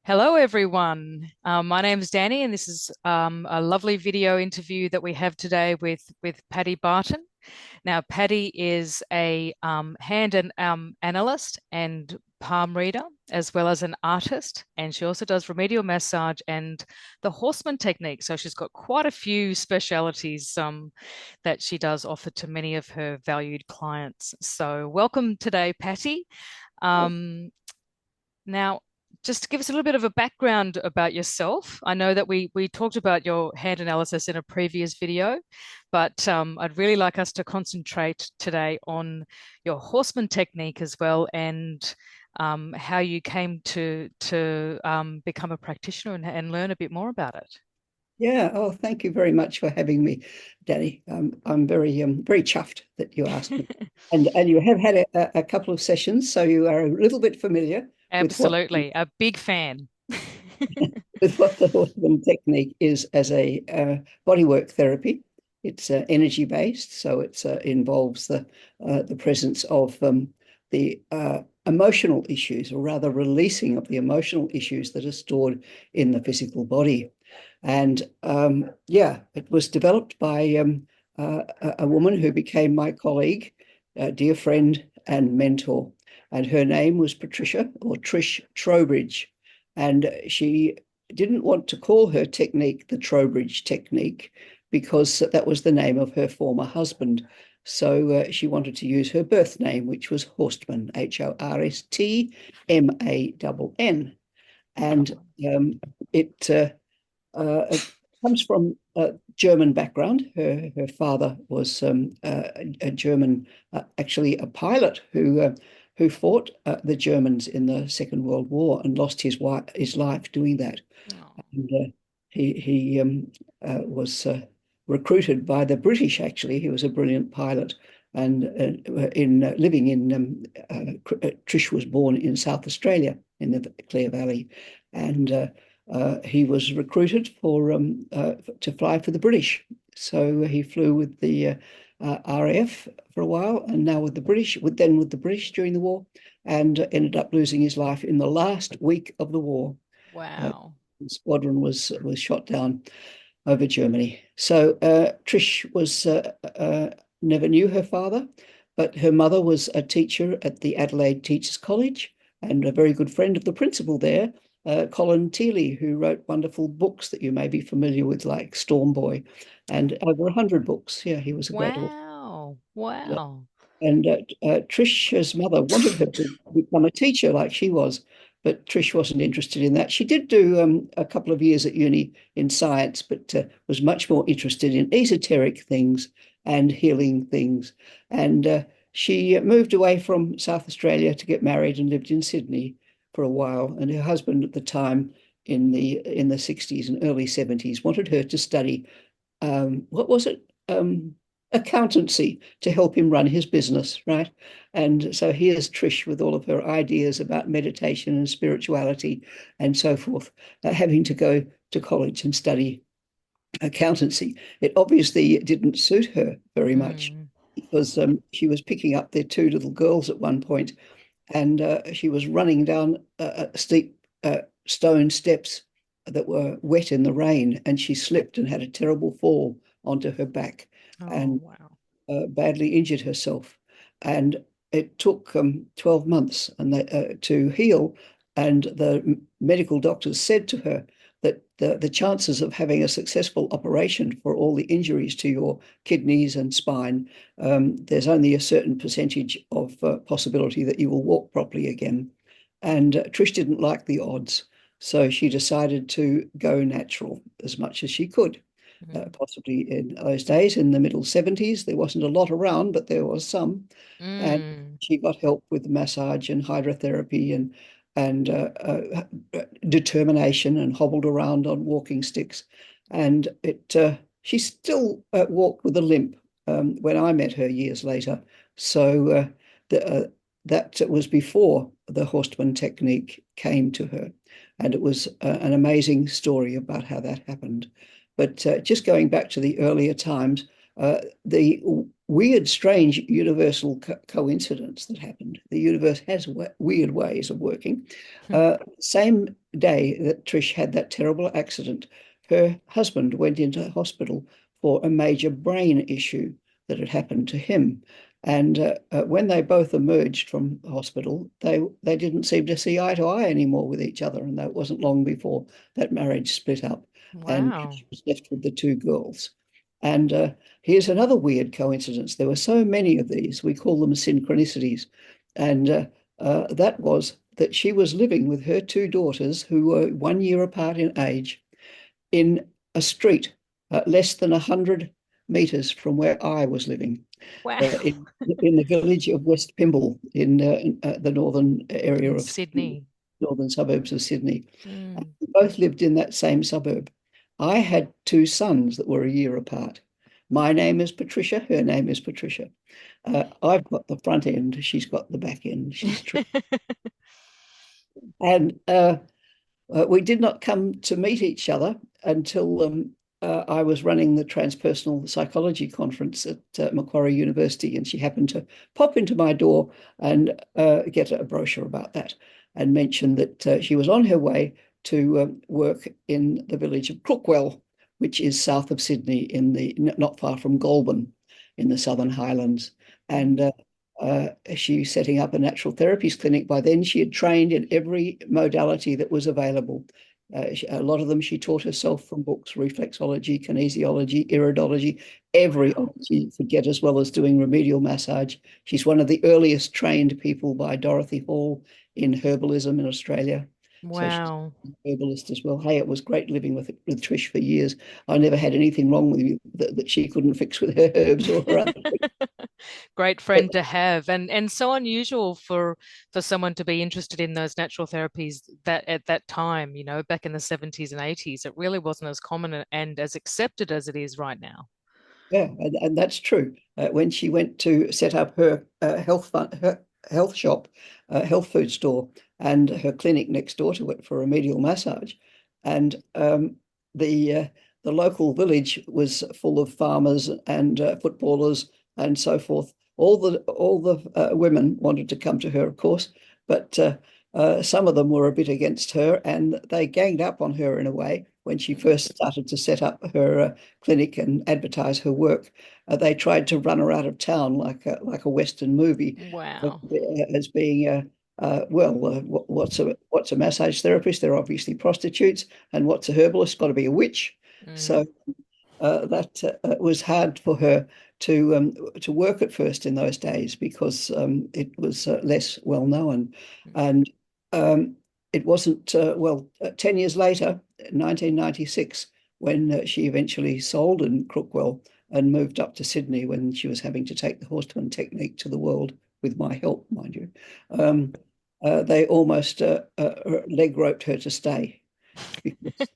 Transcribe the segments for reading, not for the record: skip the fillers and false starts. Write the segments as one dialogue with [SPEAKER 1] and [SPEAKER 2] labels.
[SPEAKER 1] Hello, everyone. My name is Danny, and this is a lovely video interview that we have today with Patti Barton. Now, Patti is a hand and analyst and palm reader, as well as an artist, and she also does remedial massage and the Horstmann Technique. So she's got quite a few specialities that she does offer to many of her valued clients. So, welcome today, Patti. Um, Now, just to give us a little bit of a background about yourself, I know that we talked about your hand analysis in a previous video, but I'd really like us to concentrate today on your horseman technique as well, and how you came to become a practitioner and learn a bit more about it.
[SPEAKER 2] Yeah. Oh, thank you very much for having me, Danny. I'm very chuffed that you asked me, and you have had a couple of sessions, so you are a little bit familiar with what
[SPEAKER 1] Absolutely, a big fan.
[SPEAKER 2] the Horstman technique is as a bodywork therapy. It's energy based, so it involves the presence of the emotional issues, or rather, releasing of the emotional issues that are stored in the physical body. And yeah, it was developed by a woman who became my colleague, a dear friend and mentor. And her name was Patricia, or Trish Trowbridge. And she didn't want to call her technique the Trowbridge technique because that was the name of her former husband. So she wanted to use her birth name, which was Horstmann, Horstmann. And it it comes from a German background. Her father was a German, actually a pilot who fought the Germans in the Second World War and lost his life doing that.
[SPEAKER 1] Oh,
[SPEAKER 2] And he was recruited by the British. Actually, he was a brilliant pilot. And in living in Trish was born in South Australia in the Clare Valley, and he was recruited to fly for the British. So he flew with the RAF for a while, and now with the British, with the British during the war, and ended up losing his life in the last week of the war. Uh,
[SPEAKER 1] wow.
[SPEAKER 2] the squadron was shot down over Germany. So Trish was never knew her father, but her mother was a teacher at the Adelaide Teachers College and a very good friend of the principal there, Colin Teeley, who wrote wonderful books that you may be familiar with, like Storm Boy, and over 100 books. Yeah, he was a great author.
[SPEAKER 1] Wow.
[SPEAKER 2] Yeah.
[SPEAKER 1] Wow.
[SPEAKER 2] And Trish's mother wanted her to become a teacher like she was, but Trish wasn't interested in that. She did do a couple of years at uni in science, but was much more interested in esoteric things and healing things. And she moved away from South Australia to get married and lived in Sydney for a while. And her husband at the time, in the 60s and early 70s, wanted her to study what was it? Accountancy to help him run his business, right? And so here's Trish with all of her ideas about meditation and spirituality and so forth, having to go to college and study accountancy. It obviously didn't suit her very much
[SPEAKER 1] Mm.
[SPEAKER 2] because she was picking up their two little girls at one point, and she was running down steep stone steps that were wet in the rain, and she slipped and had a terrible fall onto her back
[SPEAKER 1] Oh,
[SPEAKER 2] and
[SPEAKER 1] wow.
[SPEAKER 2] badly injured herself. And it took 12 months to heal. And the medical doctors said to her that the chances of having a successful operation for all the injuries to your kidneys and spine, there's only a certain percentage of possibility that you will walk properly again. And Trish didn't like the odds. So she decided to go natural as much as she could.
[SPEAKER 1] Mm.
[SPEAKER 2] Possibly in those days, in the middle 70s, there wasn't a lot around, but there was some. And
[SPEAKER 1] Mm.
[SPEAKER 2] she got help with massage and hydrotherapy and determination, and hobbled around on walking sticks. And she still walked with a limp when I met her years later. So that was before the Horstmann technique came to her. And it was an amazing story about how that happened. But just going back to the earlier times, the weird, strange universal coincidence that happened. The universe has weird ways of working. Same day that Trish had that terrible accident, her husband went into hospital for a major brain issue that had happened to him. And when they both emerged from hospital, they didn't seem to see eye to eye anymore with each other. And that wasn't long before that marriage split up, and
[SPEAKER 1] Wow.
[SPEAKER 2] Trish was left with the two girls. And here's another weird coincidence. There were so many of these. We call them synchronicities. And that was that she was living with her two daughters, who were 1 year apart in age, in a street less than 100 meters from where I was living,
[SPEAKER 1] Wow.
[SPEAKER 2] in the village of West Pymble, in the northern area
[SPEAKER 1] In
[SPEAKER 2] of Sydney,
[SPEAKER 1] Sydney.
[SPEAKER 2] northern suburbs of Sydney.
[SPEAKER 1] Mm.
[SPEAKER 2] We both lived in that same suburb. I had two sons that were 1 year apart. My name is Patricia. Her name is Patricia. I've got the front end. She's got the back end. She's Trish. And we did not come to meet each other until I was running the transpersonal psychology conference at Macquarie University, and she happened to pop into my door and get a brochure about that, and mention that she was on her way to work in the village of Crookwell, which is south of Sydney, not far from Goulburn, in the Southern Highlands. And she's setting up a natural therapies clinic. By then, she had trained in every modality that was available. A lot of them she taught herself from books: reflexology, kinesiology, iridology, every
[SPEAKER 1] Wow.
[SPEAKER 2] she could get, as well as doing remedial massage. She's one of the earliest trained people by Dorothy Hall in herbalism in Australia. So she's
[SPEAKER 1] Wow.
[SPEAKER 2] a herbalist as well. Hey, it was great living with Trish for years. I never had anything wrong with me that she couldn't fix with her herbs or her other.
[SPEAKER 1] Great
[SPEAKER 2] But
[SPEAKER 1] friend to have, and so unusual for someone to be interested in those natural therapies that at that time, back in the 70s and 80s. It really wasn't as common and as accepted as it is right now.
[SPEAKER 2] yeah, and that's true. When she went to set up her her health shop, health food store, and her clinic next door to it for remedial massage, and the local village was full of farmers and footballers and so forth. All the women wanted to come to her, of course, but some of them were a bit against her, and they ganged up on her in a way when she first started to set up her clinic and advertise her work. They tried to run her out of town like a Western movie,
[SPEAKER 1] Wow.
[SPEAKER 2] as being what's a massage therapist? They're obviously prostitutes, and what's a herbalist? Got to be a witch.
[SPEAKER 1] Mm.
[SPEAKER 2] So that was hard for her to work at first in those days, because it was less well known, and um, it wasn't 10 years later, 1996, when she eventually sold in Crookwell and moved up to Sydney, when she was having to take the Horstmann Technique to the world with my help, mind you. Um, they almost leg roped her to stay, because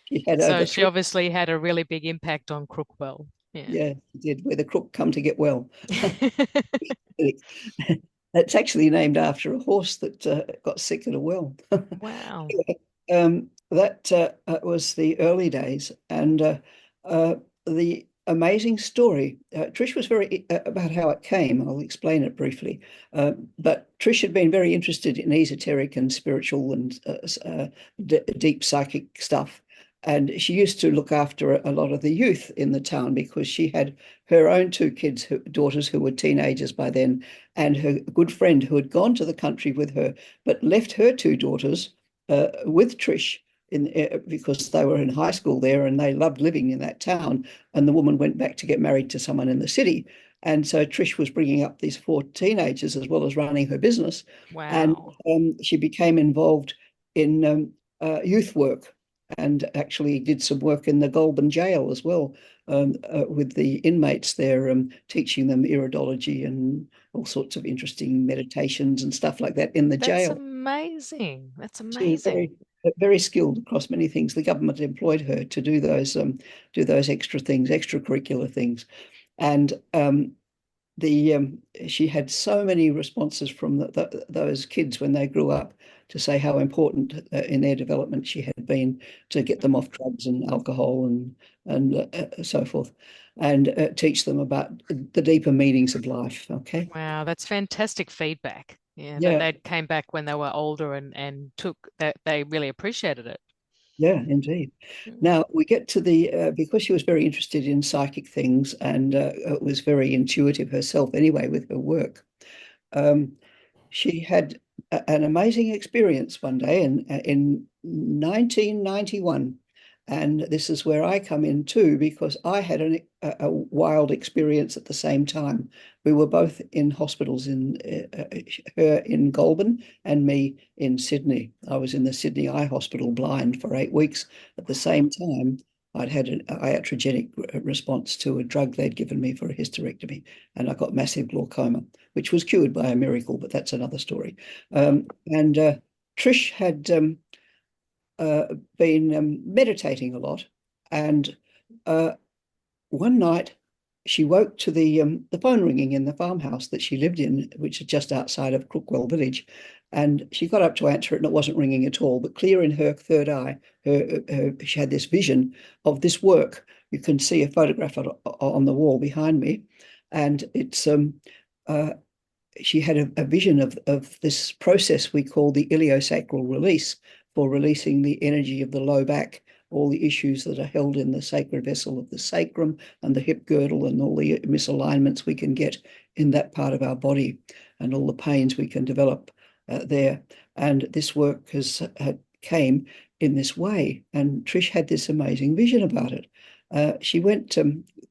[SPEAKER 2] she had
[SPEAKER 1] So
[SPEAKER 2] over
[SPEAKER 1] she
[SPEAKER 2] three.
[SPEAKER 1] obviously had a really big impact on Crookwell. Yeah.
[SPEAKER 2] Yeah, she did. Where the crook come to get well. It's actually named after a horse that got sick at a well.
[SPEAKER 1] Wow.
[SPEAKER 2] That was the early days, and uh, the amazing story. Trish was very about how it came. I'll explain it briefly. But Trish had been very interested in esoteric and spiritual and deep psychic stuff. And she used to look after a lot of the youth in the town, because she had her own two kids, daughters, who were teenagers by then, and her good friend who had gone to the country with her, but left her two daughters with Trish because they were in high school there and they loved living in that town. And the woman went back to get married to someone in the city. And so Trish was bringing up these four teenagers as well as running her business. And
[SPEAKER 1] Wow.
[SPEAKER 2] she became involved in youth work, and actually did some work in the Goulburn jail as well, with the inmates there, teaching them iridology and all sorts of interesting meditations and stuff like that in the
[SPEAKER 1] That's
[SPEAKER 2] jail.
[SPEAKER 1] amazing. That's
[SPEAKER 2] She was
[SPEAKER 1] amazing.
[SPEAKER 2] very skilled across many things. The government employed her to do those extra things, extracurricular things, and the she had so many responses from those kids when they grew up to say how important in their development she had been to get them off drugs and alcohol and so forth, and teach them about the deeper meanings of life. Okay.
[SPEAKER 1] Wow, that's fantastic feedback. Yeah, that
[SPEAKER 2] Yeah.
[SPEAKER 1] they came back when they were older and took that they really appreciated it.
[SPEAKER 2] Yeah, indeed.
[SPEAKER 1] Mm.
[SPEAKER 2] Now we get to the because she was very interested in psychic things and was very intuitive herself anyway with her work. Um, she had an amazing experience one day in 1991. And this is where I come in too, because I had a wild experience at the same time. We were both in hospitals, her in Goulburn and me in Sydney. I was in the Sydney Eye Hospital blind for 8 weeks. At the same time, I'd had an iatrogenic response to a drug they'd given me for a hysterectomy, and I got massive glaucoma, which was cured by a miracle, but that's another story. And Trish had been meditating a lot, and uh, one night she woke to the phone ringing in the farmhouse that she lived in, which is just outside of Crookwell village. And she got up to answer it, and it wasn't ringing at all. But clear in her third eye, she had this vision of this work. You can see a photograph on the wall behind me, and it's uh, she had a vision of this process we call the ileo-sacral release, for releasing the energy of the low back, all the issues that are held in the sacred vessel of the sacrum and the hip girdle, and all the misalignments we can get in that part of our body, and all the pains we can develop there. And this work came in this way. And Trish had this amazing vision about it. She went,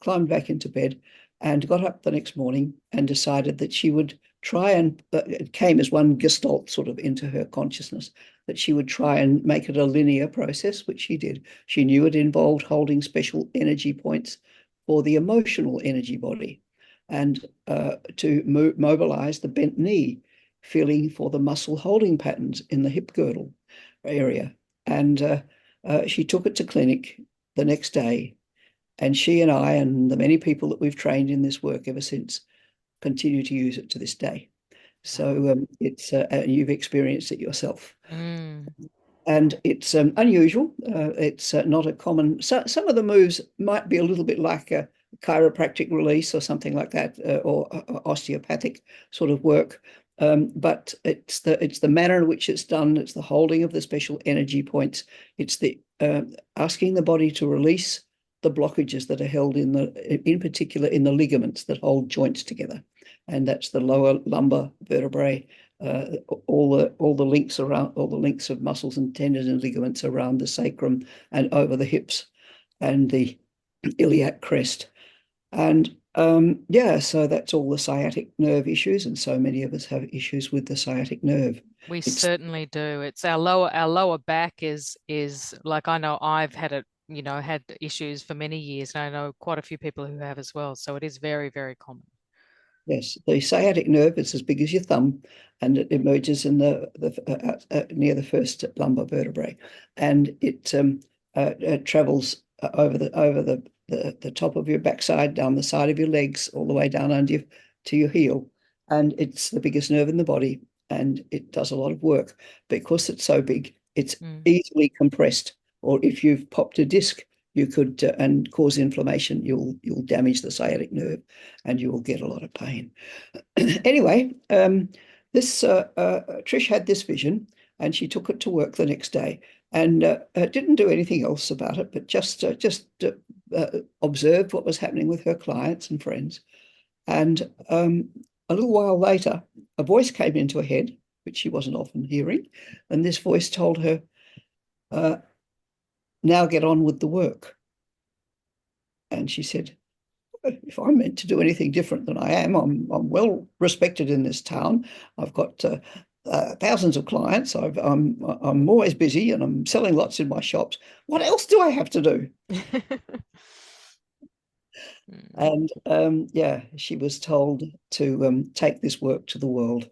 [SPEAKER 2] climbed back into bed and got up the next morning and decided that she would try and, it came as one gestalt sort of into her consciousness, that she would try and make it a linear process, which she did. She knew it involved holding special energy points for the emotional energy body, and to mobilize the bent knee, feeling for the muscle holding patterns in the hip girdle area. And she took it to clinic the next day, and she and I and the many people that we've trained in this work ever since continue to use it to this day.
[SPEAKER 1] Wow.
[SPEAKER 2] So it's you've experienced it yourself,
[SPEAKER 1] Mm.
[SPEAKER 2] and it's unusual. It's not a common. So some of the moves might be a little bit like a chiropractic release or something like that, or osteopathic sort of work. But it's the manner in which it's done. It's the holding of the special energy points. It's the asking the body to release the blockages that are held in particular in the ligaments that hold joints together, and that's the lower lumbar vertebrae, all the links around, all the links of muscles and tendons and ligaments around the sacrum and over the hips and the iliac crest. And yeah, so that's all the sciatic nerve issues, and so many of us have issues with the sciatic nerve.
[SPEAKER 1] We
[SPEAKER 2] It's
[SPEAKER 1] certainly do. It's our lower back is like I know I've had it, had issues for many years, and I know quite a few people who have as well. So it is very, very common.
[SPEAKER 2] Yes, the sciatic nerve is as big as your thumb, and it emerges in near the first lumbar vertebrae, and it travels over the top of your backside, down the side of your legs, all the way down to your heel, and it's the biggest nerve in the body, and it does a lot of work. Because it's so big, it's
[SPEAKER 1] Mm.
[SPEAKER 2] easily compressed, or if you've popped a disc, you could and cause inflammation. You'll damage the sciatic nerve, and you will get a lot of pain. Anyway, this Trish had this vision, and she took it to work the next day, and didn't do anything else about it, but observed what was happening with her clients and friends. And a little while later, a voice came into her head, which she wasn't often hearing, and this voice told her, uh, "Now get on with the work." And she said, "If I'm meant to do anything different than I am, I'm well respected in this town. I've got thousands of clients. I'm always busy, and I'm selling lots in my shops. What else do I have to do?"
[SPEAKER 1] Mm.
[SPEAKER 2] And yeah, she was told to take this work to the world.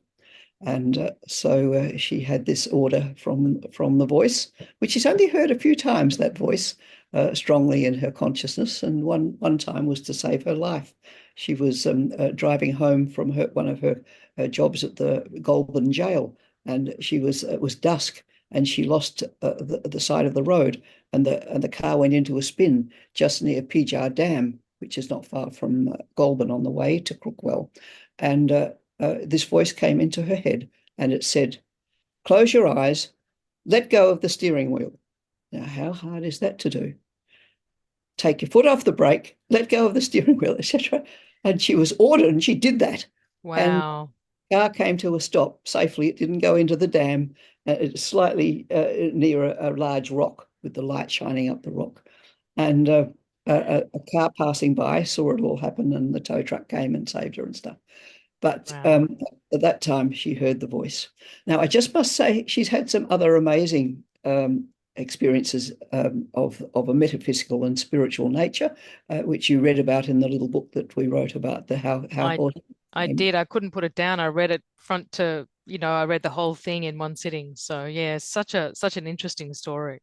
[SPEAKER 2] And so she had this order from the voice, which she's only heard a few times, that voice strongly in her consciousness. And one time was to save her life. She was driving home from one of her jobs at the Goulburn jail, and it was dusk, and she lost the side of the road, and the car went into a spin just near Pijar Dam, which is not far from Goulburn on the way to Crookwell, and this voice came into her head, and it said, "Close your eyes, let go of the steering wheel." Now, how hard is that to do? Take your foot off the brake, let go of the steering wheel, etc. And she was ordered, and she did that. And
[SPEAKER 1] Wow.
[SPEAKER 2] the car came to a stop safely. It didn't go into the dam. It's slightly near a large rock with the light shining up the rock. And a car passing by saw it all happen, and the tow truck came and saved her and stuff. But
[SPEAKER 1] Wow.
[SPEAKER 2] at that time, she heard the voice. Now, I just must say, she's had some other amazing experiences of a metaphysical and spiritual nature, which you read about in the little book that we wrote about the how
[SPEAKER 1] I
[SPEAKER 2] Horstmann
[SPEAKER 1] I
[SPEAKER 2] came.
[SPEAKER 1] did. I couldn't put it down. I read it front to, I read the whole thing in one sitting. So yeah, such an interesting story.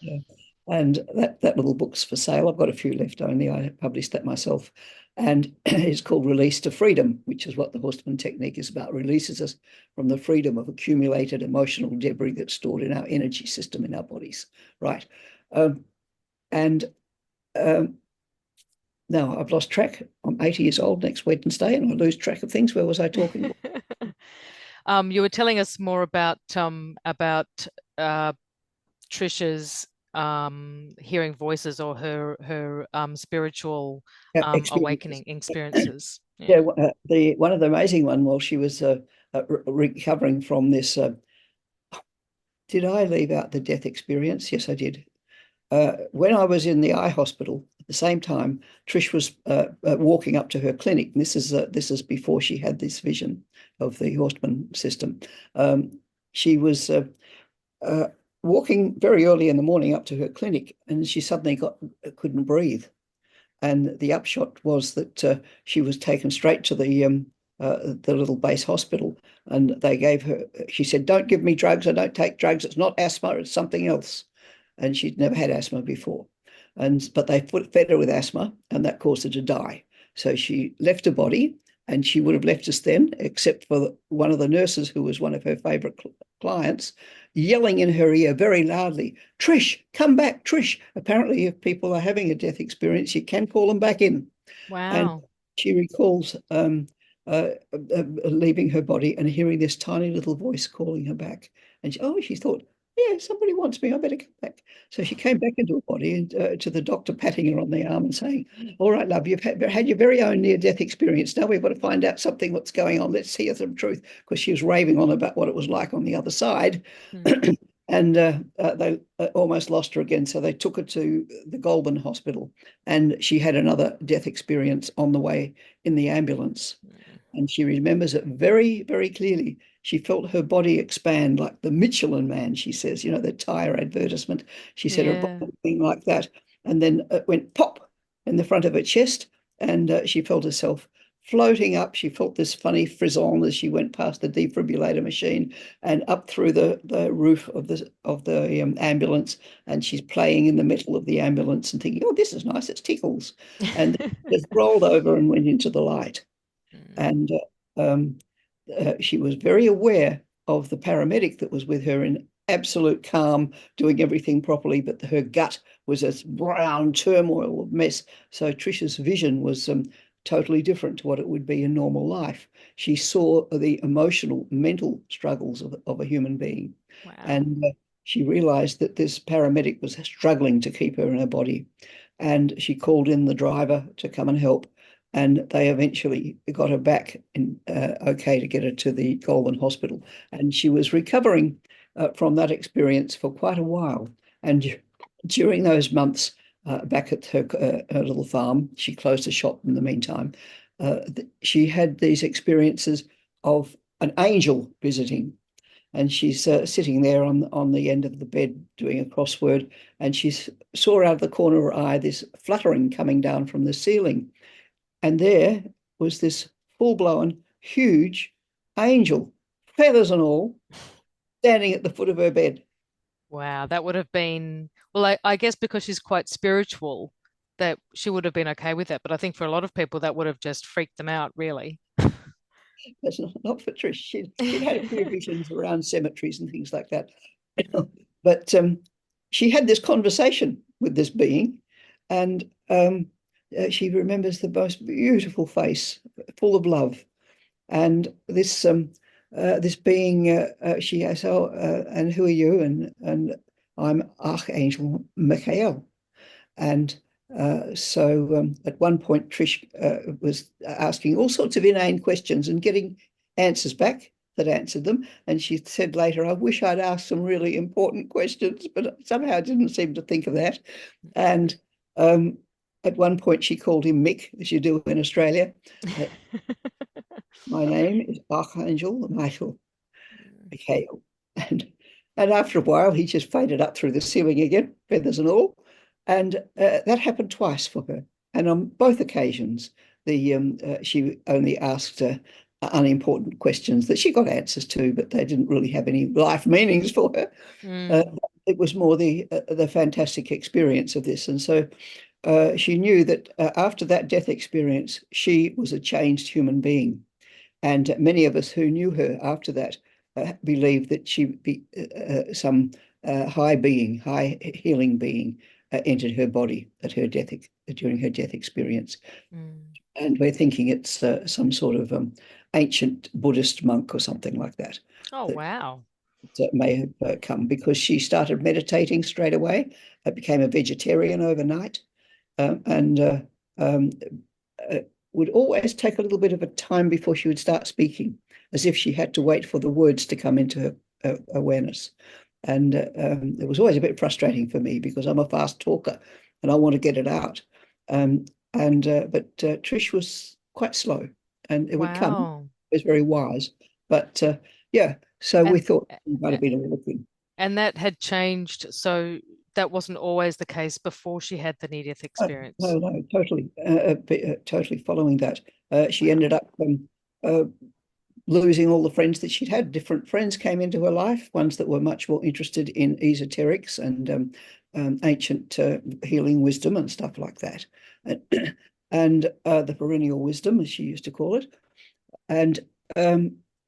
[SPEAKER 2] Yeah. And that little book's for sale. I've got a few left only. I published that myself. And it's called Release to Freedom, which is what the Horstmann technique is about. Releases us from the freedom of accumulated emotional debris that's stored in our energy system in our bodies. Right. And um, Now I've lost track. I'm 80 years old next Wednesday, and I lose track of things. Where was I talking?
[SPEAKER 1] You were telling us more about uh Trisha's hearing voices or her spiritual
[SPEAKER 2] Experiences.
[SPEAKER 1] awakening experiences.
[SPEAKER 2] Yeah,
[SPEAKER 1] Yeah.
[SPEAKER 2] the one of the amazing one while she was recovering from this. Did I leave out the death experience? Yes, I did. When I was in the eye hospital at the same time, Trish was walking up to her clinic. And this is before she had this vision of the Horstmann system. She was uh, walking very early in the morning up to her clinic, and she suddenly couldn't breathe. And the upshot was that she was taken straight to the little base hospital, and they gave her. She said, "Don't give me drugs. I don't take drugs. It's not asthma. It's something else." And she'd never had asthma before, but they fed her with asthma, and that caused her to die. So she left her body, and she would have left us then, except for one of the nurses who was one of her favourite clients, yelling in her ear very loudly, "Trish, come back, Trish." Apparently, if people are having a death experience, you can call them back in. And
[SPEAKER 1] Wow.
[SPEAKER 2] she recalls leaving her body and hearing this tiny little voice calling her back. And she thought, "Yeah, somebody wants me. I better come back." So she came back into her body, and to the doctor patting her on the arm and saying, "All right, love, you've had your very own near-death experience. Now we've got to find out something what's going on. Let's hear some truth," because she was raving on about what it was like on the other side.
[SPEAKER 1] Hmm.
[SPEAKER 2] And they almost lost her again. So they took her to the Goulburn Hospital, and she had another death experience on the way in the ambulance. And she remembers it very, very clearly. She felt her body expand like the Michelin Man, she says, the tire advertisement. She said her
[SPEAKER 1] Yeah.
[SPEAKER 2] body being like that. And then it went pop in the front of her chest, and she felt herself floating up. She felt this funny frisson as she went past the defibrillator machine and up through the roof of the ambulance. And she's playing in the metal of the ambulance and thinking, "Oh, this is nice. It tickles." And then just rolled over and went into the light. And she was very aware of the paramedic that was with her in absolute calm, doing everything properly, but her gut was a brown turmoil of mess. So Trisha's vision was totally different to what it would be in normal life. She saw the emotional, mental struggles of a human being.
[SPEAKER 1] Wow.
[SPEAKER 2] And she realized that this paramedic was struggling to keep her in her body. And she called in the driver to come and help, and they eventually got her back in okay to get her to the Goulburn Hospital. And she was recovering from that experience for quite a while. And during those months back at her little farm, she closed the shop in the meantime. She had these experiences of an angel visiting, and she's sitting there on the end of the bed doing a crossword, and she saw out of the corner of her eye this fluttering coming down from the ceiling, and there was this full-blown, huge angel, feathers and all, standing at the foot of her bed.
[SPEAKER 1] Wow. That would have been, well, I guess because she's quite spiritual. that she would have been okay with that. But I think for a lot of people, that would have just freaked them out, really.
[SPEAKER 2] That's not for Trish. She'd had a few visions around cemeteries and things like that. But she had this conversation with this being, and she remembers the most beautiful face, full of love. And this being, she asked, "Oh, and who are you?" And I'm Archangel Michael. And so at one point, Trish was asking all sorts of inane questions and getting answers back that answered them. And she said later, "I wish I'd asked some really important questions, but somehow I didn't seem to think of that." And at one point, she called him Mick, as you do in Australia. Uh, My name is Archangel Michael. Okay. And after a while, he just faded up through the ceiling again, feathers and all. And that happened twice for her. And on both occasions, she only asked unimportant questions that she got answers to, but they didn't really have any life meanings for her. Uh,
[SPEAKER 1] Mm,
[SPEAKER 2] it was more the fantastic experience of this. And so she knew that after that death experience, she was a changed human being. And many of us who knew her after that believed that she be some high being, high healing being entered her body at her death during her death experience.
[SPEAKER 1] mm.
[SPEAKER 2] And we're thinking it's some sort of ancient Buddhist monk or something like that
[SPEAKER 1] Oh,
[SPEAKER 2] that,
[SPEAKER 1] wow.
[SPEAKER 2] that may have come because she started meditating straight away, became a vegetarian overnight, and um, would always take a little bit of a time before she would start speaking, as if she had to wait for the words to come into her awareness. And it was always a bit frustrating for me because I'm a fast talker and I want to get it out. Um, but Trish was quite slow, and it would come.
[SPEAKER 1] Wow.
[SPEAKER 2] It was very wise, but yeah. So we
[SPEAKER 1] And
[SPEAKER 2] thought it might have been a little thing.
[SPEAKER 1] and that had changed, so that wasn't always the case before she had the near-death
[SPEAKER 2] No,
[SPEAKER 1] experience.
[SPEAKER 2] no, totally, totally following that. She ended
[SPEAKER 1] Wow.
[SPEAKER 2] up uh, losing all the friends that she'd had. Different friends came into her life, ones that were much more interested in esoterics and ancient healing wisdom and stuff like that, and the perennial wisdom, as she used to call it. And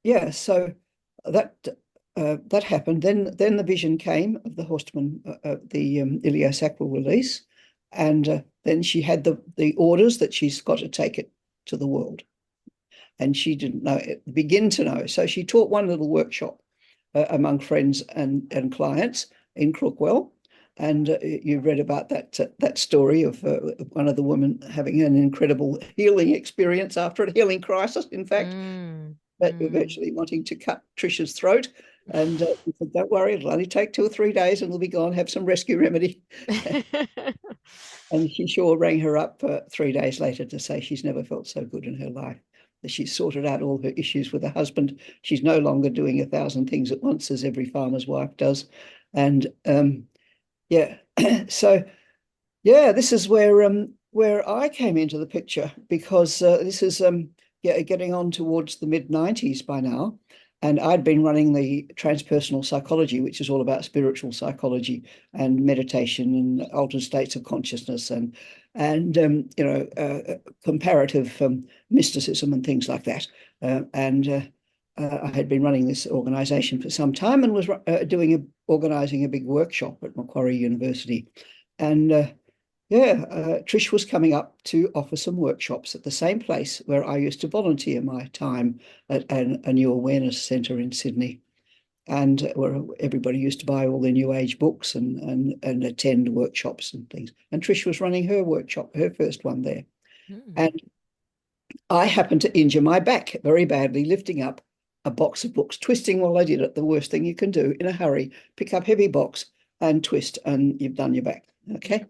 [SPEAKER 2] yeah, so that that happened. Then the vision came of the Horstmann, the Ileo-sacral release, and then she had the orders that she's got to take it to the world, and she didn't know it, begin to know. So she taught one little workshop among friends and clients in Crookwell. And you read about that story of one of the women having an incredible healing experience after a healing crisis, in fact,
[SPEAKER 1] Mm, mm.
[SPEAKER 2] virtually wanting to cut Trish's throat. And he said, "Don't worry, it'll only take 2 or 3 days and it'll be gone. Have some rescue remedy." And she sure rang her up 3 days later to say she's never felt so good in her life. That she's sorted out all her issues with her husband. She's no longer doing 1,000 things at once, as every farmer's wife does. And yeah, so yeah, this is where I came into the picture because this is getting on towards the mid 90s by now. And I'd been running the transpersonal psychology, which is all about spiritual psychology and meditation and altered states of consciousness and comparative mysticism and things like that. I had been running this organization for some time and was organizing a big workshop at Macquarie University. And yeah, Trish was coming up to offer some workshops at the same place where I used to volunteer my time at a new awareness centre in Sydney, and where everybody used to buy all the new age books and attend workshops and things. And Trish was running her workshop, her first one there.
[SPEAKER 1] Mm.
[SPEAKER 2] And I happened to injure my back very badly lifting up a box of books, twisting while I did it, the worst thing you can do in a hurry, pick up heavy box and twist, and you've done your back. Okay.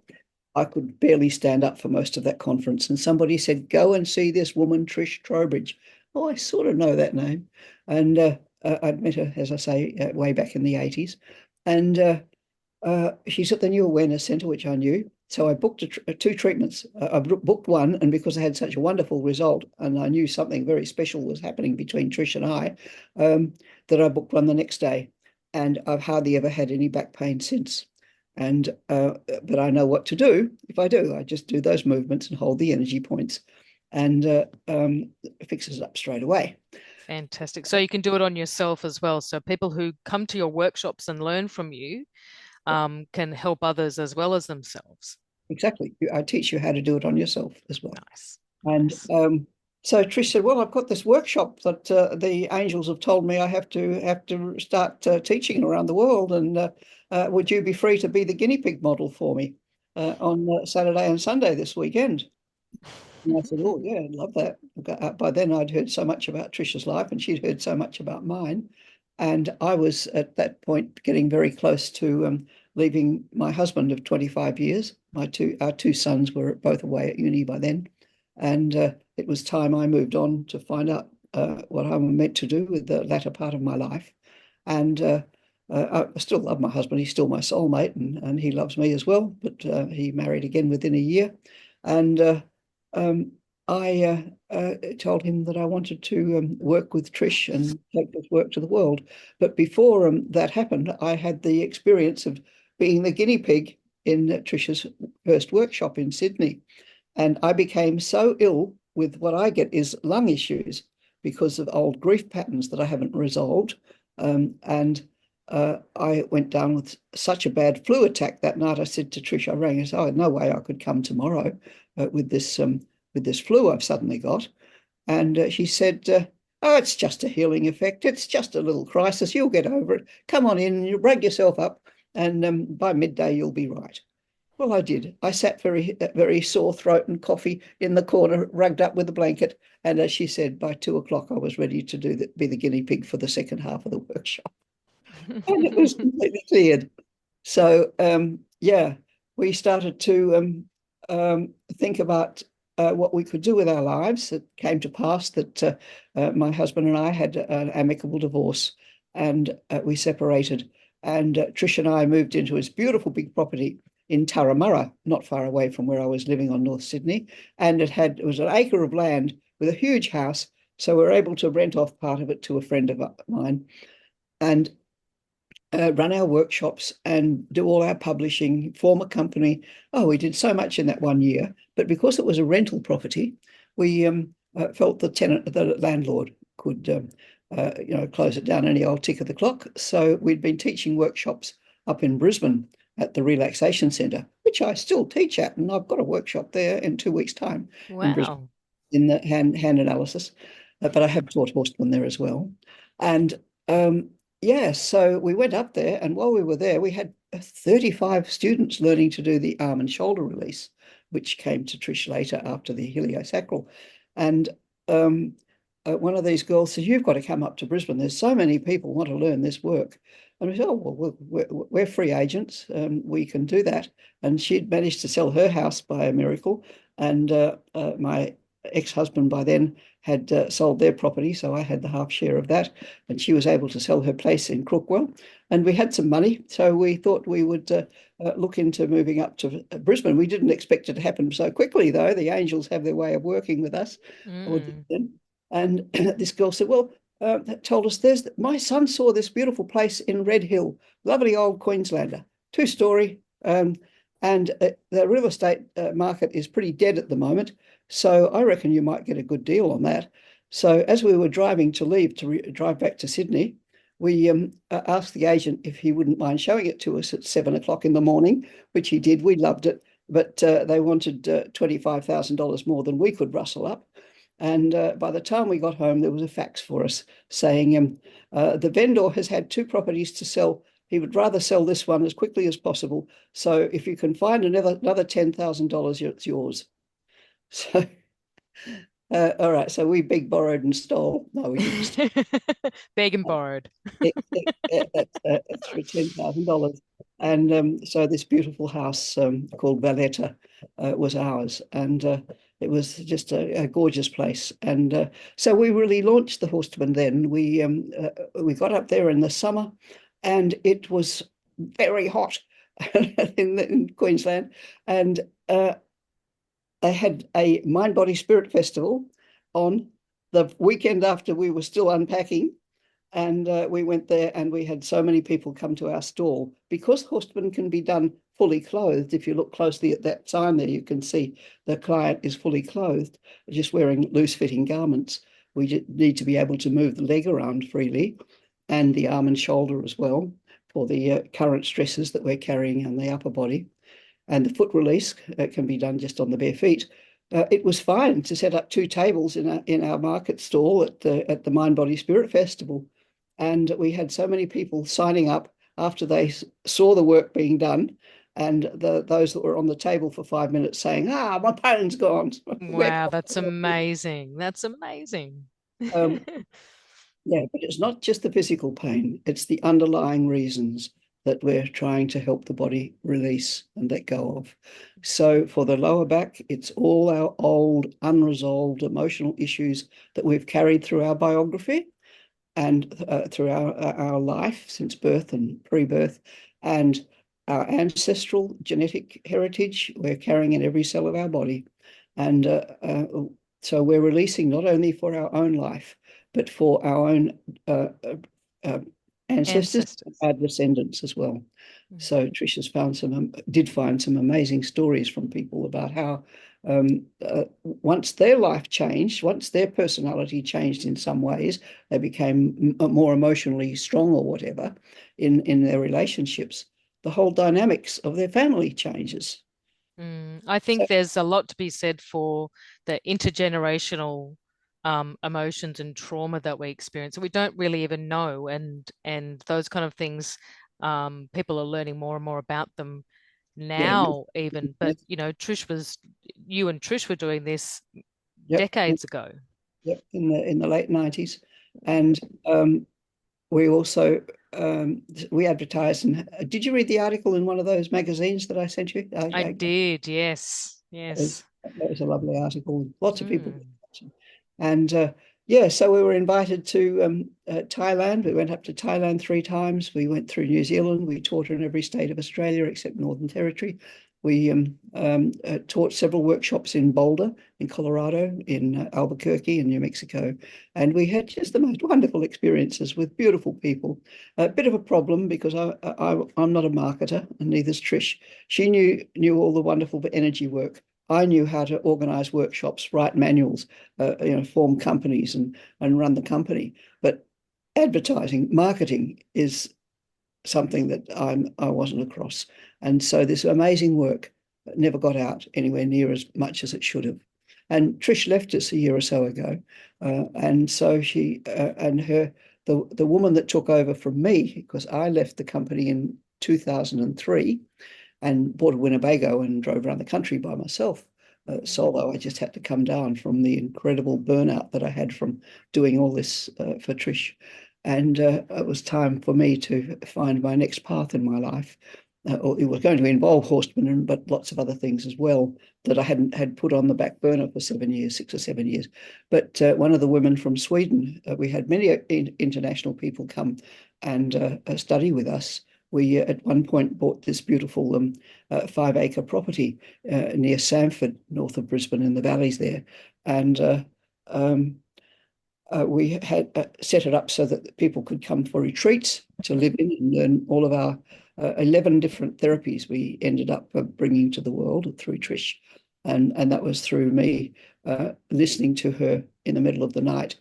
[SPEAKER 2] I could barely stand up for most of that conference. And somebody said, "Go and see this woman, Trish Trowbridge." Oh, I sort of know that name. And I'd met her, as I say, way back in the 80s. And she's at the New Awareness Centre, which I knew. So I booked two treatments. I booked one, and because I had such a wonderful result, and I knew something very special was happening between Trish and I, that I booked one the next day. And I've hardly ever had any back pain since. But I know what to do if I do. I just do those movements and hold the energy points, and it fixes it up straight away.
[SPEAKER 1] Fantastic. So you can do it on yourself as well. So people who come to your workshops and learn from you can help others as well as themselves.
[SPEAKER 2] Exactly. I teach you how to do it on yourself as well.
[SPEAKER 1] Nice.
[SPEAKER 2] And
[SPEAKER 1] Nice.
[SPEAKER 2] so Trish said, "Well, I've got this workshop that the angels have told me I have to start teaching around the world, and would you be free to be the guinea pig model for me on Saturday and Sunday this weekend?" And I said, "Oh, yeah, I'd love that." By then, I'd heard so much about Trisha's life, and she'd heard so much about mine. And I was at that point getting very close to leaving my husband of 25 years. Our two sons were both away at uni by then. And it was time I moved on to find out what I'm meant to do with the latter part of my life. And I still love my husband. He's still my soulmate, and he loves me as well. But he married again within a year. And um, I told him that I wanted to work with Trish and take this work to the world. But before that happened, I had the experience of being the guinea pig in Trish's first workshop in Sydney. And I became so ill with what I get is lung issues because of old grief patterns that I haven't resolved. And I went down with such a bad flu attack that night. I said to Trish, I rang and said, "Oh, no way I could come tomorrow with this flu I've suddenly got." And she said, "Oh, it's just a healing effect. It's just a little crisis. You'll get over it. Come on in, you rug yourself up, and by midday you'll be right." Well, I did. I sat very sore throat and coffee in the corner, rugged up with a blanket. And as she said, by 2 o'clock, I was ready to be the guinea pig for the second half of the workshop. And it was completely cleared. So, yeah, we started to think about what we could do with our lives. It came to pass that my husband and I had an amicable divorce, and we separated. And Trish and I moved into this beautiful big property in Turramurra, not far away from where I was living on North Sydney. And it was an acre of land with a huge house. So we were able to rent off part of it to a friend of mine. And run our workshops and do all our publishing, form a company. Oh, we did so much in that 1 year. But because it was a rental property, we felt the landlord could, close it down any old tick of the clock. So we'd been teaching workshops up in Brisbane at the Relaxation Centre, which I still teach at, and I've got a workshop there in 2 weeks' time in Brisbane
[SPEAKER 1] Wow.
[SPEAKER 2] in the hand analysis. But I have taught Horstmann there as well. And yeah, so we went up there, and while we were there, we had 35 students learning to do the arm and shoulder release, which came to Trish later after the Ileo-sacral. And one of these girls said, "You've got to come up to Brisbane. There's so many people want to learn this work." And we said, "Oh, well, we're free agents. We can do that." And she'd managed to sell her house by a miracle. And my ex-husband by then had sold their property, so I had the half share of that, and she was able to sell her place in Crookwell, and we had some money, so we thought we would look into moving up to Brisbane. We didn't expect it to happen so quickly, though. The angels have their way of working with us.
[SPEAKER 1] Mm.
[SPEAKER 2] And this girl said, "Well," told us, my son saw this beautiful place in Red Hill, lovely old Queenslander, 2-story, and the real estate market is pretty dead at the moment. So I reckon you might get a good deal on that." So as we were driving to leave to drive back to Sydney, we asked the agent if he wouldn't mind showing it to us at 7 o'clock in the morning, which he did. We loved it, but they wanted $25,000 more than we could rustle up. And by the time we got home, there was a fax for us saying the vendor has had 2 properties to sell. He would rather sell this one as quickly as possible. So if you can find another $10,000, it's yours. So, all right. So we big borrowed and stole. No, we didn't.
[SPEAKER 1] Beg and borrowed.
[SPEAKER 2] That's for $10,000. And so this beautiful house called Valletta was ours. And it was just a gorgeous place. And so we really launched the Horstmann then. We got up there in the summer, and it was very hot in Queensland. And they had a Mind Body Spirit Festival on the weekend after we were still unpacking. And we went there, and we had so many people come to our stall because Horstmann can be done fully clothed. If you look closely at that sign there, you can see the client is fully clothed, just wearing loose-fitting garments. We need to be able to move the leg around freely and the arm and shoulder as well for the current stresses that we're carrying on the upper body. And the foot release can be done just on the bare feet. It was fine to set up 2 tables in our market stall at the Mind Body Spirit Festival, and we had so many people signing up after they saw the work being done, and those that were on the table for 5 minutes saying, "Ah, my pain's gone."
[SPEAKER 1] Wow, that's amazing. That's amazing.
[SPEAKER 2] Um, Yeah, but it's not just the physical pain, it's the underlying reasons that we're trying to help the body release and let go of. So for the lower back, it's all our old unresolved emotional issues that we've carried through our biography and through our life since birth and pre-birth, and our ancestral genetic heritage we're carrying in every cell of our body. And so we're releasing not only for our own life, but for our own uh, uh, ancestors and
[SPEAKER 1] Ancestors.
[SPEAKER 2] our descendants as well.
[SPEAKER 1] Mm.
[SPEAKER 2] So Trisha's did find some amazing stories from people about how once their life changed, once their personality changed in some ways, they became more emotionally strong or whatever in their relationships. The whole dynamics of their family changes.
[SPEAKER 1] I
[SPEAKER 2] So
[SPEAKER 1] think there's a lot to be said for the intergenerational emotions and trauma that we experience. We don't really even know, and those kind of things, people are learning more and more about them
[SPEAKER 2] yeah,
[SPEAKER 1] now, even. But you and Trish were doing this
[SPEAKER 2] yep,
[SPEAKER 1] decades ago.
[SPEAKER 2] yep, in the late 90s. And we also we advertised. And did you read the article in one of those magazines that I sent you?
[SPEAKER 1] I did, yes,
[SPEAKER 2] That
[SPEAKER 1] yes.
[SPEAKER 2] was a lovely article. Lots of people.
[SPEAKER 1] Mm.
[SPEAKER 2] And yeah, so we were invited to Thailand. We went up to Thailand 3 times. We went through New Zealand. We taught in every state of Australia except Northern Territory. We taught several workshops in Boulder, in Colorado, in Albuquerque, in New Mexico. And we had just the most wonderful experiences with beautiful people. A bit of a problem because I'm not a marketer, and neither's Trish. She knew all the wonderful energy work. I knew how to organize workshops, write manuals, form companies and run the company. But advertising, marketing is something that I wasn't across. And so this amazing work never got out anywhere near as much as it should have. And Trish left us a year or so ago. And so she and her the woman that took over from me, because I left the company in 2003 and bought a Winnebago and drove around the country by myself solo. I just had to come down from the incredible burnout that I had from doing all this for Trish. And it was time for me to find my next path in my life. It was going to involve Horstmann, but lots of other things as well that I hadn't had put on the back burner for 7 years, 6 or 7 years. But one of the women from Sweden, we had many international people come and study with us. We at one point bought this beautiful 5-acre property near Sanford, north of Brisbane, in the valleys there, and we had set it up so that people could come for retreats to live in and learn all of our 11 different therapies we ended up bringing to the world through Trish. And that was through me listening to her in the middle of the night,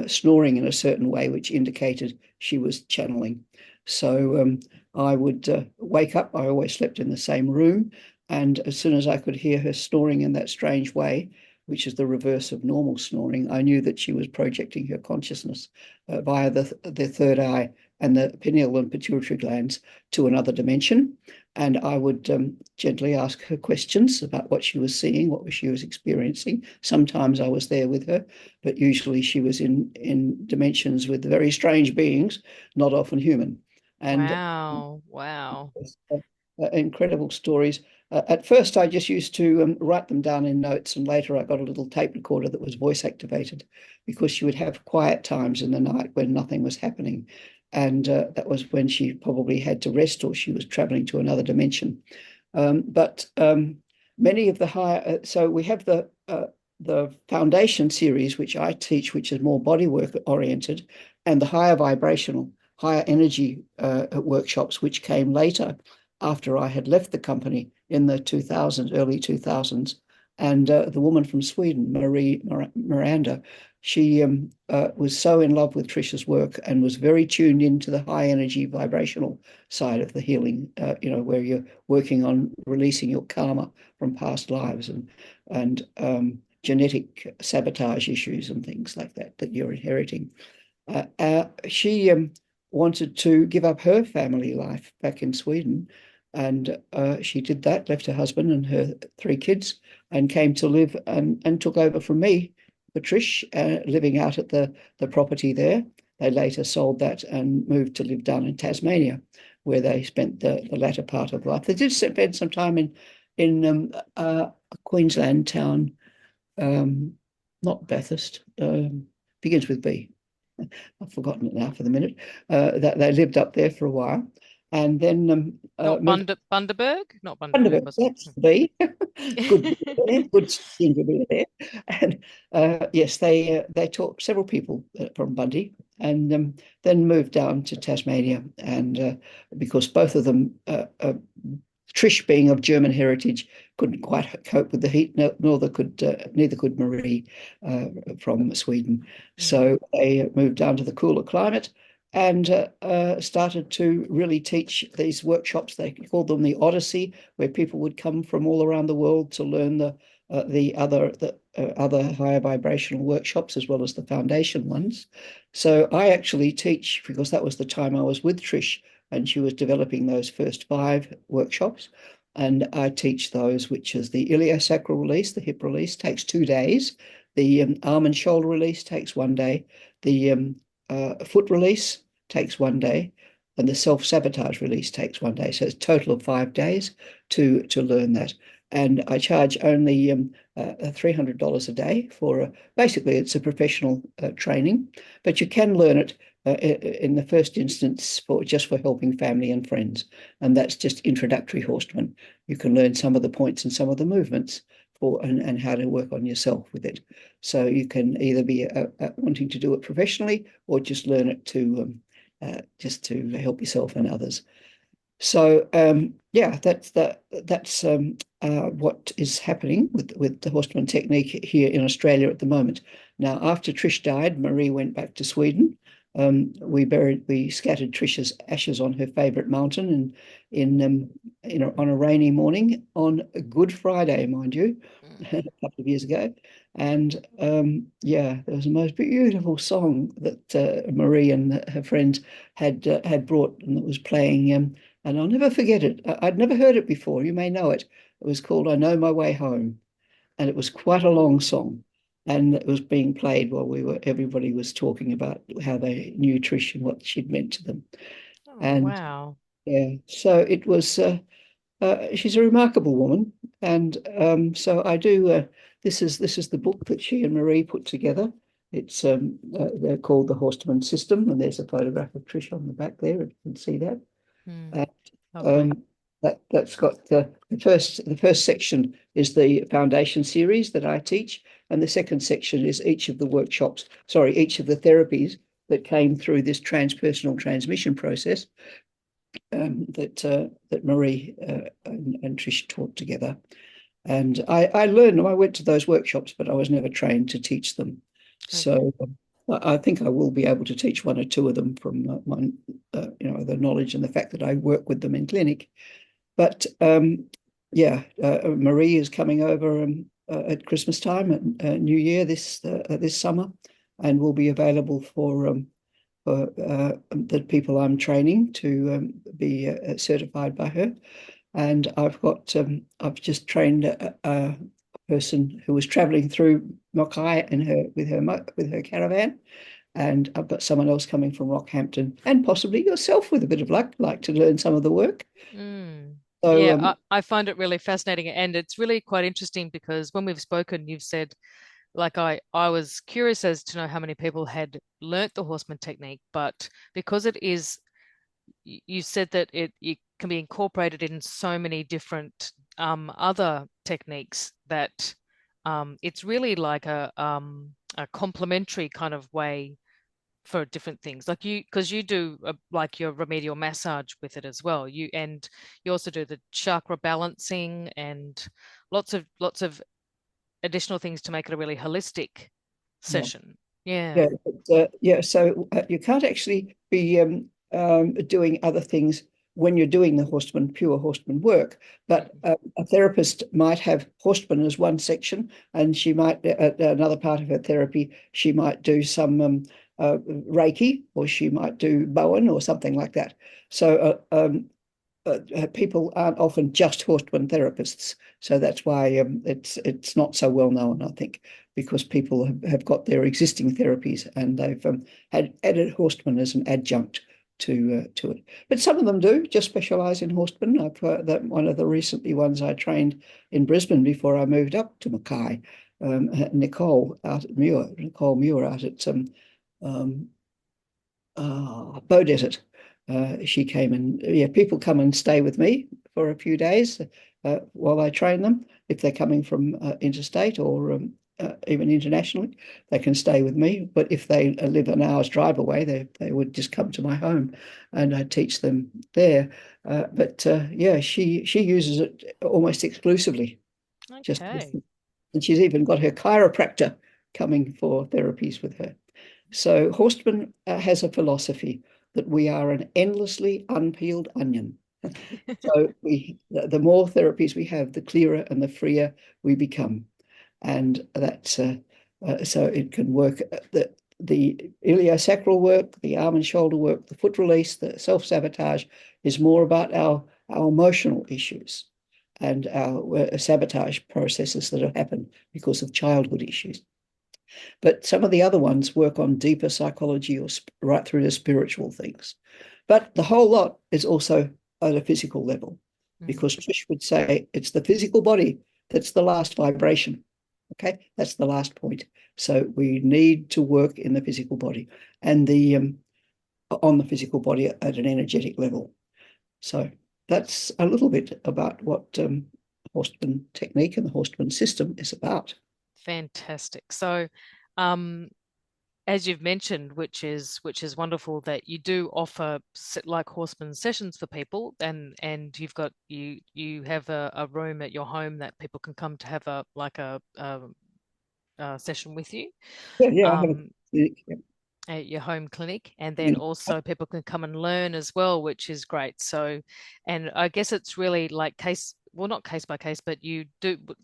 [SPEAKER 2] snoring in a certain way, which indicated she was channeling. So I would wake up. I always slept in the same room. And as soon as I could hear her snoring in that strange way, which is the reverse of normal snoring, I knew that she was projecting her consciousness via the third eye and the pineal and pituitary glands to another dimension. And I would gently ask her questions about what she was seeing, what she was experiencing. Sometimes I was there with her, but usually she was in dimensions with very strange beings, not often human. And
[SPEAKER 1] Wow, wow.
[SPEAKER 2] incredible stories. At first, I just used to write them down in notes, and later I got a little tape recorder that was voice activated because she would have quiet times in the night when nothing was happening. And that was when she probably had to rest or she was traveling to another dimension. But many of the higher, so we have the foundation series, which I teach, which is more body work oriented, and the higher vibrational, higher energy workshops, which came later. after I had left the company in the 2000s, early 2000s. And the woman from Sweden, Miranda, she was so in love with Trish's work and was very tuned into the high energy vibrational side of the healing, where you're working on releasing your karma from past lives and genetic sabotage issues and things like that you're inheriting. She wanted to give up her family life back in Sweden, and she did that, left her husband and her three kids, and came to live and took over from me, Patrish, living out at the property there. They later sold that and moved to live down in Tasmania, where they spent the latter part of life. They did spend some time in a Queensland town, not Bathurst, begins with B. I've forgotten it now for the minute. That they lived up there for a while, and then
[SPEAKER 1] Not
[SPEAKER 2] moved
[SPEAKER 1] Bundaberg? Not
[SPEAKER 2] to
[SPEAKER 1] Bundaberg,
[SPEAKER 2] Bundaberg.
[SPEAKER 1] was
[SPEAKER 2] That's
[SPEAKER 1] it?
[SPEAKER 2] the B. Good, there, good ginger beer there. And yes, they taught several people from Bundy, and then moved down to Tasmania, and because both of them. Trish, being of German heritage, couldn't quite cope with the heat, neither could Marie from Sweden.
[SPEAKER 1] Mm.
[SPEAKER 2] So they moved down to the cooler climate and started to really teach these workshops. They called them the Odyssey, where people would come from all around the world to learn the other higher vibrational workshops as well as the foundation ones. So I actually teach because that was the time I was with Trish and she was developing those first 5 workshops. And I teach those, which is the ileo-sacral release, the hip release, takes 2 days. The arm and shoulder release takes 1 day. The foot release takes 1 day. And the self-sabotage release takes 1 day. So it's a total of 5 days to learn that. And I charge only $300 a day for basically it's a professional training, but you can learn it in the first instance for helping family and friends, and that's just introductory Horstmann. You can learn some of the points and some of the movements and how to work on yourself with it. So you can either be wanting to do it professionally or just learn it just to help yourself and others. So yeah, that's what is happening with the Horstmann technique here in Australia at the moment. Now, after Trish died, Marie went back to Sweden. We scattered Trish's ashes on her favourite mountain and on a rainy morning on a Good Friday, mind you, a couple of years ago. And yeah, there was the most beautiful song that Marie and her friends had brought, and it was playing. And I'll never forget it. I'd never heard it before. You may know it. It was called "I Know My Way Home," and it was quite a long song. And it was being played while everybody was talking about how they knew Trish and what she'd meant to them.
[SPEAKER 1] Oh,
[SPEAKER 2] And
[SPEAKER 1] wow.
[SPEAKER 2] yeah, so it was. She's a remarkable woman, and so I do. This is the book that she and Marie put together. It's they're called the Horstmann System, and there's a photograph of Trish on the back there. If you can see that.
[SPEAKER 1] Mm.
[SPEAKER 2] And
[SPEAKER 1] Lovely.
[SPEAKER 2] that's got the first section is the foundation series that I teach, and the second section is each of the workshops, sorry, each of the therapies that came through this transpersonal transmission process that Marie and Trish taught together. And I learned, I went to those workshops, but I was never trained to teach them.
[SPEAKER 1] Okay.
[SPEAKER 2] So I think I will be able to teach 1 or 2 of them from my, the knowledge and the fact that I work with them in clinic. But yeah, Marie is coming over at Christmas time and New Year this summer, and will be available for the people I'm training to be certified by her. And I've just trained a person who was traveling through Mackay with her caravan, and I've got someone else coming from Rockhampton, and possibly yourself with a bit of luck, like to learn some of the work.
[SPEAKER 1] Mm.
[SPEAKER 2] So
[SPEAKER 1] Yeah, I find it really fascinating. And it's really quite interesting because when we've spoken, you've said, like, I was curious as to know how many people had learnt the Horseman technique, but because it is, you said that it can be incorporated in so many different other techniques that it's really like a complementary kind of way for different things, like because you do like your remedial massage with it as well. You also do the chakra balancing and lots of additional things to make it a really holistic
[SPEAKER 2] Yeah.
[SPEAKER 1] session. Yeah.
[SPEAKER 2] Yeah, yeah. So you can't actually be doing other things when you're doing the Horstmann, pure Horstmann work. But
[SPEAKER 1] Mm.
[SPEAKER 2] a therapist might have Horstmann as one section, and she might, another part of her therapy, she might do some Reiki, or she might do Bowen or something like that. So people aren't often just Horstmann therapists, so that's why it's not so well known, I think, because people have got their existing therapies and they've had added Horstmann as an adjunct to it. But some of them do just specialise in Horstmann. I've that one of the recently ones I trained in Brisbane before I moved up to Mackay, Nicole Muir out at um, Bow Desert. She came and yeah, people come and stay with me for a few days while I train them. If they're coming from interstate or even internationally, they can stay with me. But if they live an hour's drive away, they would just come to my home, and I teach them there. But yeah, she uses it almost exclusively. Just
[SPEAKER 1] Okay.
[SPEAKER 2] and she's even got her chiropractor coming for therapies with her. So Horstman has a philosophy that we are an endlessly unpeeled onion. So the more therapies we have, the clearer and the freer we become, and that's so it can work. The ileo-sacral work, the arm and shoulder work, the foot release, the self-sabotage is more about our emotional issues and our sabotage processes that have happened because of childhood issues. But some of the other ones work on deeper psychology or right through to spiritual things. But the whole lot is also at a physical level,
[SPEAKER 1] Mm.
[SPEAKER 2] because Trish would say it's the physical body that's the last vibration. Okay, that's the last point. So we need to work in the physical body and the on the physical body at an energetic level. So that's a little bit about what Horstmann technique and the Horstmann system is about.
[SPEAKER 1] Fantastic. So, um, as you've mentioned, which is wonderful that you do offer like horseman sessions for people, and you have a room at your home that people can come to have a session with you.
[SPEAKER 2] Yeah, yeah, I have
[SPEAKER 1] Um,
[SPEAKER 2] a,
[SPEAKER 1] at your home clinic, and then
[SPEAKER 2] yeah,
[SPEAKER 1] also people can come and learn as well, which is great. So, and I guess it's really like well, not case by case, but you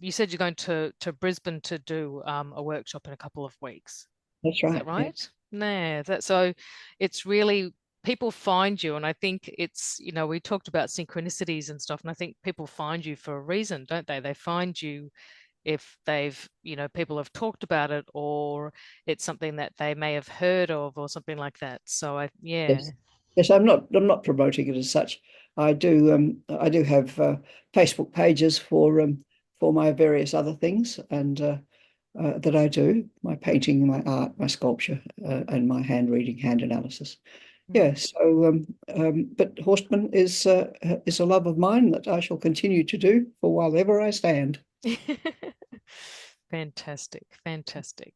[SPEAKER 1] said you're going to Brisbane to do a workshop in a couple of weeks.
[SPEAKER 2] that's
[SPEAKER 1] Is that
[SPEAKER 2] right. Yeah.
[SPEAKER 1] right? Nah, that so it's really people find you, and I think we talked about synchronicities and stuff, and I think people find you for a reason, don't they? They find you if people have talked about it, or it's something that they may have heard of or something like that. So yeah.
[SPEAKER 2] Yes. Yes, I'm not promoting it as such. I do have Facebook pages for my various other things and that I do, my painting, my art, my sculpture, and my hand reading, hand analysis. Yeah,
[SPEAKER 1] Mm.
[SPEAKER 2] so but Horstman is a love of mine that I shall continue to do for while ever I stand.
[SPEAKER 1] Fantastic, fantastic.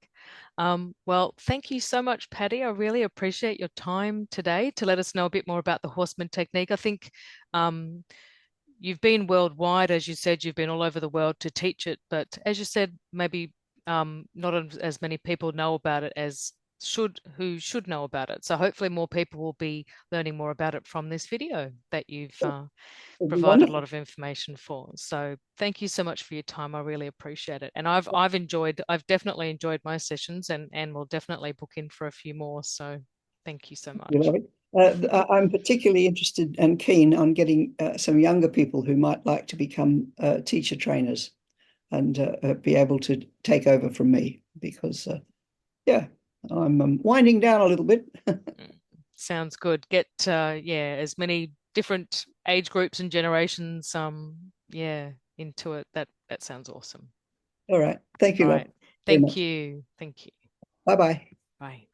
[SPEAKER 1] Well, thank you so much, Patty. I really appreciate your time today to let us know a bit more about the Horseman technique. I think um, you've been worldwide, as you said, you've been all over the world to teach it, but as you said, maybe not as many people know about it as who should know about it. So hopefully more people will be learning more about it from this video that you've
[SPEAKER 2] It'd be
[SPEAKER 1] provided a
[SPEAKER 2] wonderful.
[SPEAKER 1] lot of information for. So thank you so much for your time. I really appreciate it. And I've definitely enjoyed my sessions, and will definitely book in for a few more. So thank you so
[SPEAKER 2] You
[SPEAKER 1] much.
[SPEAKER 2] know, I'm particularly interested and keen on getting some younger people who might like to become teacher trainers and be able to take over from me because, yeah, I'm winding down a little bit.
[SPEAKER 1] Mm. Sounds good. Get yeah, as many different age groups and generations yeah, into it. That sounds awesome.
[SPEAKER 2] All right. Thank
[SPEAKER 1] All
[SPEAKER 2] you,
[SPEAKER 1] right.
[SPEAKER 2] love, very
[SPEAKER 1] Thank
[SPEAKER 2] much.
[SPEAKER 1] you. Thank you.
[SPEAKER 2] Bye bye.
[SPEAKER 1] Bye.